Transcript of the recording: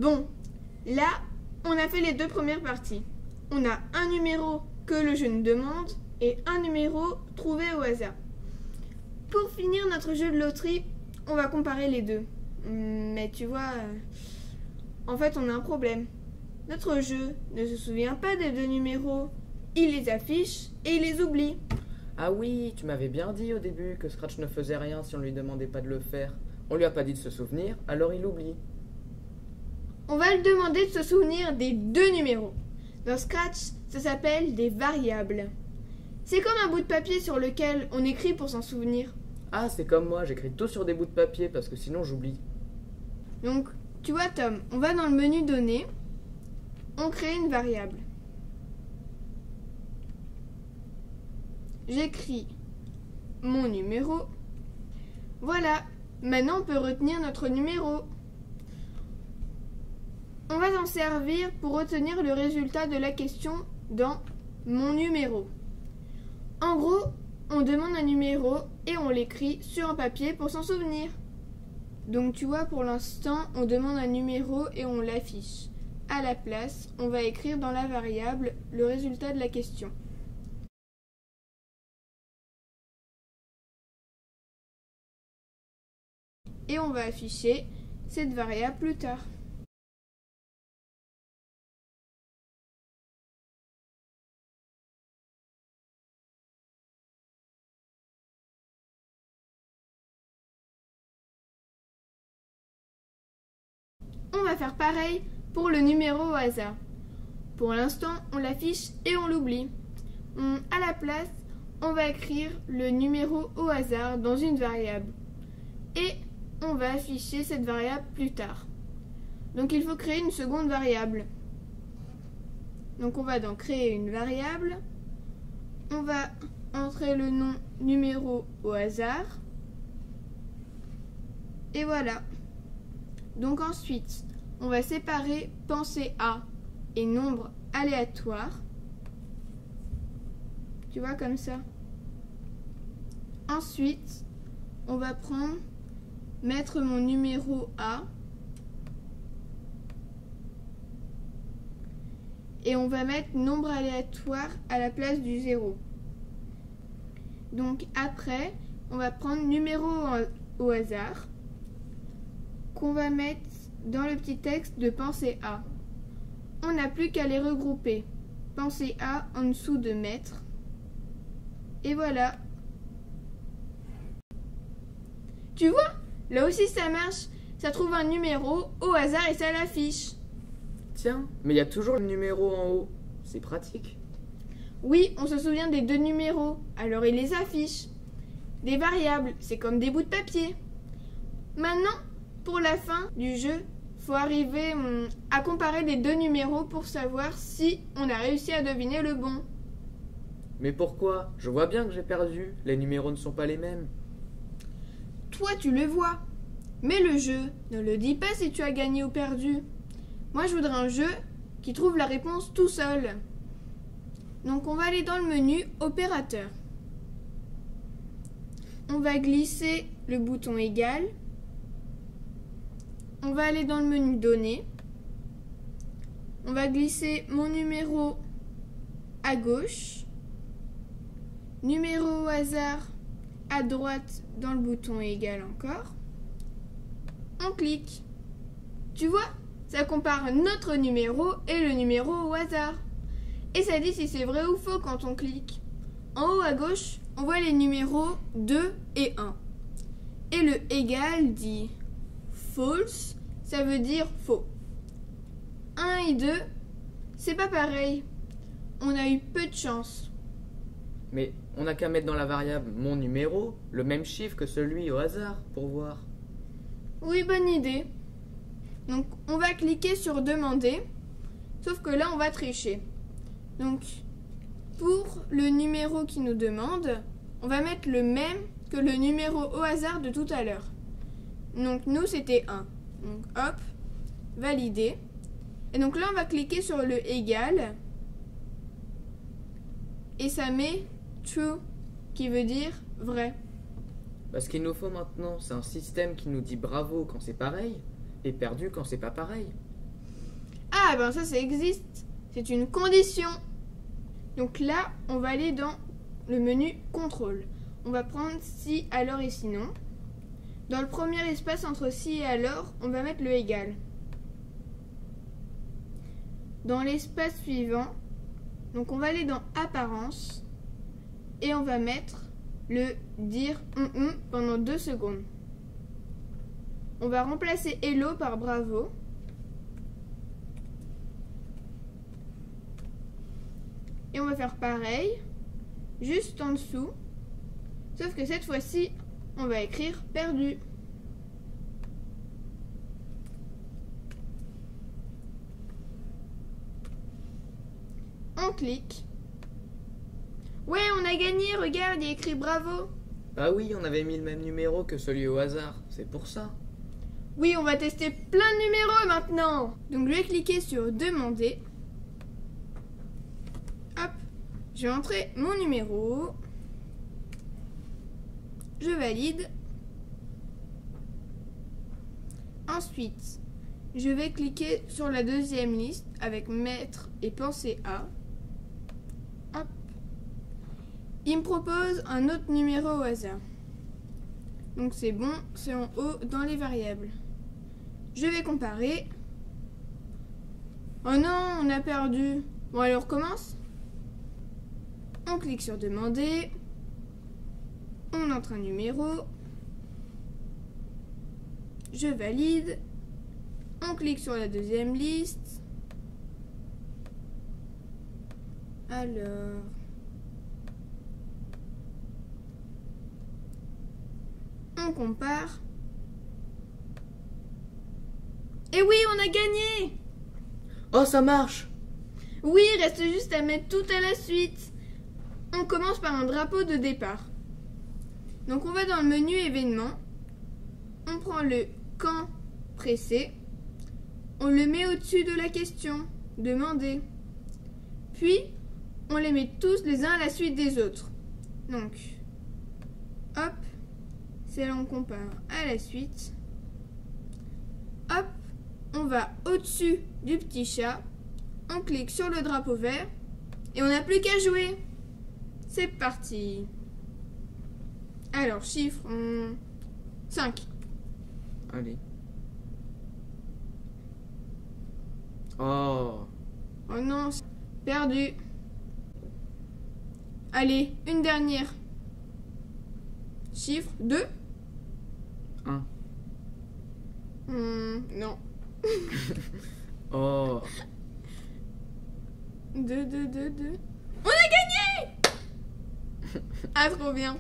Bon, là, on a fait les deux premières parties. On a un numéro que le jeu nous demande et un numéro trouvé au hasard. Pour finir notre jeu de loterie, on va comparer les deux. Mais tu vois, en fait, on a un problème. Notre jeu ne se souvient pas des deux numéros. Il les affiche et il les oublie. Ah oui, tu m'avais bien dit au début que Scratch ne faisait rien si on lui demandait pas de le faire. On lui a pas dit de se souvenir, alors il oublie. On va lui demander de se souvenir des deux numéros. Dans Scratch, ça s'appelle des variables. C'est comme un bout de papier sur lequel on écrit pour s'en souvenir. Ah, c'est comme moi, j'écris tout sur des bouts de papier parce que sinon j'oublie. Donc, tu vois Tom, on va dans le menu Données, on crée une variable. J'écris mon numéro. Voilà, maintenant on peut retenir notre numéro. On va s'en servir pour retenir le résultat de la question dans mon numéro. En gros, on demande un numéro et on l'écrit sur un papier pour s'en souvenir. Donc tu vois, pour l'instant, on demande un numéro et on l'affiche. À la place, on va écrire dans la variable le résultat de la question. Et on va afficher cette variable plus tard. On va faire pareil pour le numéro au hasard. Pour l'instant, on l'affiche et on l'oublie. À la place, on va écrire le numéro au hasard dans une variable. Et on va afficher cette variable plus tard. Donc il faut créer une seconde variable. Donc on va donc créer une variable. On va entrer le nom numéro au hasard. Et voilà. Donc ensuite, on va séparer pensée à et nombre aléatoire. Tu vois, comme ça. Ensuite, on va mettre mon numéro A et on va mettre nombre aléatoire à la place du 0. Donc après, on va prendre numéro au hasard qu'on va mettre dans le petit texte de pensée A. On n'a plus qu'à les regrouper. Pensée A en dessous de mettre. Et voilà. Tu vois, là aussi ça marche. Ça trouve un numéro au hasard et ça l'affiche. Tiens, mais il y a toujours le numéro en haut. C'est pratique. Oui, on se souvient des deux numéros, alors il les affiche. Des variables, c'est comme des bouts de papier. Maintenant, pour la fin du jeu, faut arriver à comparer les deux numéros pour savoir si on a réussi à deviner le bon. Mais pourquoi? Je vois bien que j'ai perdu. Les numéros ne sont pas les mêmes. Toi, tu le vois. Mais le jeu ne le dit pas si tu as gagné ou perdu. Moi, je voudrais un jeu qui trouve la réponse tout seul. Donc, on va aller dans le menu Opérateur. On va glisser le bouton égal. On va aller dans le menu Données. On va glisser mon numéro à gauche. Numéro au hasard à droite dans le bouton égal encore. On clique. Tu vois, ça compare notre numéro et le numéro au hasard. Et ça dit si c'est vrai ou faux quand on clique. En haut à gauche, on voit les numéros 2 et 1. Et le égal dit false, ça veut dire faux. 1 et 2, c'est pas pareil. On a eu peu de chance. Mais on n'a qu'à mettre dans la variable mon numéro le même chiffre que celui au hasard pour voir. Oui, bonne idée. Donc, on va cliquer sur demander, sauf que là, on va tricher. Donc, pour le numéro qui nous demande, on va mettre le même que le numéro au hasard de tout à l'heure. Donc, nous, c'était 1. Donc, hop, valider. Et donc là, on va cliquer sur le égal. Et ça met true, qui veut dire vrai. Ce qu'il nous faut maintenant, c'est un système qui nous dit bravo quand c'est pareil et perdu quand c'est pas pareil. Ah, ben ça existe. C'est une condition. Donc là, on va aller dans le menu contrôle. On va prendre si, alors et sinon. Dans le premier espace entre si et alors, on va mettre le égal. Dans l'espace suivant, donc on va aller dans apparence et on va mettre le dire pendant 2 secondes. On va remplacer hello par bravo. Et on va faire pareil, juste en dessous. Sauf que cette fois-ci, on va écrire perdu. On clique. Ouais, on a gagné, regarde, il y a écrit bravo. Ah oui, on avait mis le même numéro que celui au hasard, c'est pour ça. Oui, on va tester plein de numéros maintenant. Donc je vais cliquer sur demander. Hop, je vais entrer mon numéro. Je valide. Ensuite, je vais cliquer sur la deuxième liste avec mettre et penser à. Hop. Il me propose un autre numéro au hasard. Donc c'est bon, c'est en haut dans les variables. Je vais comparer. Oh non, on a perdu. Bon, alors on recommence. On clique sur demander. On entre un numéro. Je valide. On clique sur la deuxième liste. Alors... on compare. Et oui, on a gagné! Oh, ça marche! Oui, il reste juste à mettre tout à la suite. On commence par un drapeau de départ. Donc on va dans le menu événements. On prend le quand pressé. On le met au-dessus de la question. Demander. Puis, on les met tous les uns à la suite des autres. Donc, hop, c'est là on compare à la suite. Hop, on va au-dessus du petit chat. On clique sur le drapeau vert. Et on n'a plus qu'à jouer. C'est parti. Alors, chiffre 5. Allez. Oh. Oh non, perdu. Allez, une dernière. Chiffre 2. 1. Non. Oh. 2. On a gagné! Ah, trop bien.